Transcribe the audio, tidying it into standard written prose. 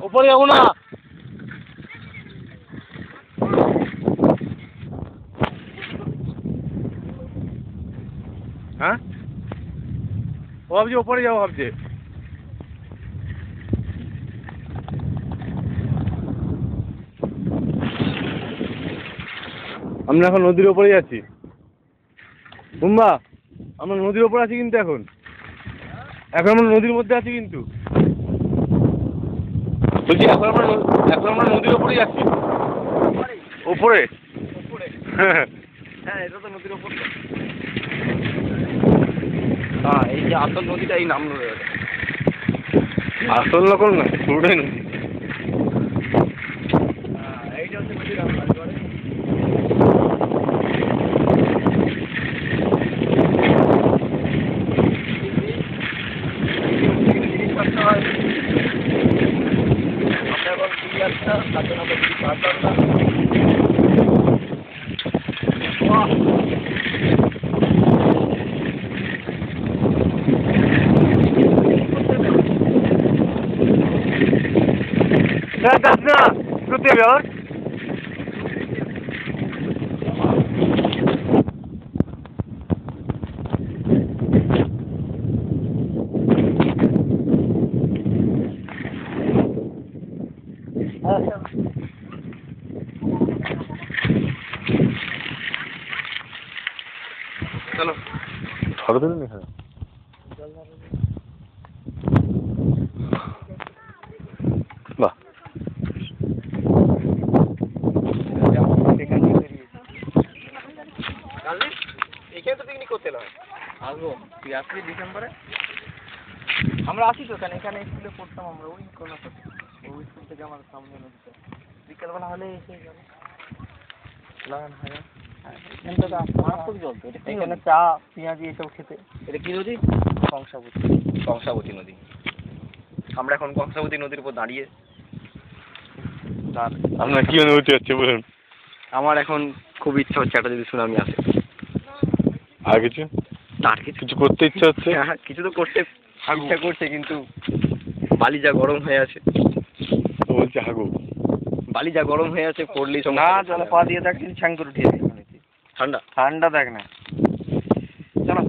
ওপরে যাবো না। হ্যাঁ ও ভাবছি ওপরে যাবো ভাবছে। আমরা এখন নদীর ওপরে যাচ্ছি বুম্বা, আমরা নদীর ওপরে আছি কিন্তু এখন আমরা নদীর মধ্যে আছি কিন্তু বলছি এখন আমরা নদীর ওপরেই আছি। ওপরে হ্যাঁ এটা তো নদীর ওপর। হ্যাঁ এই যে আসল নদীটা এই নাম নদী। আসল নকল না পুরোটাই নদী। এইটা হচ্ছে নদীর Das na, করতে হবে আবার। চলো ফটো তুলে নি। বাহ এখানে তো পিকনিক করতে নয় আসবো। তুই আসবি ডিসেম্বরে? আমরা আসি তো এখানে স্কুলে পড়তাম আমরা ওই কোনা ওই স্কুল থেকে আমার সামনে নদীতে বিকেলবেলা হলে এসে গেল লাগান হয়। এখানে চা পেঁয়াজি এসব খেতে। এটা কি নদী? কংসাবতী নদী। আমরা এখন কংসাবতী নদীর উপর দাঁড়িয়ে। আপনার কি অনুভূতি হচ্ছে বলুন? আমার এখন খুব ইচ্ছা হচ্ছে একটা যদি সুনামি আসে। আর কিছু করতে ইচ্ছা হচ্ছে? হ্যাঁ কিছু তো করতে ইচ্ছা করছে কিন্তু বালি যা গরম হয়ে আছে। বলছে হাগু বালি যা গরম হয়ে আছে পড়লেই না জলে পা দিয়ে দেখ ছ্যাং করে উঠিয়ে ঠান্ডা ঠান্ডা দেখ না। চলো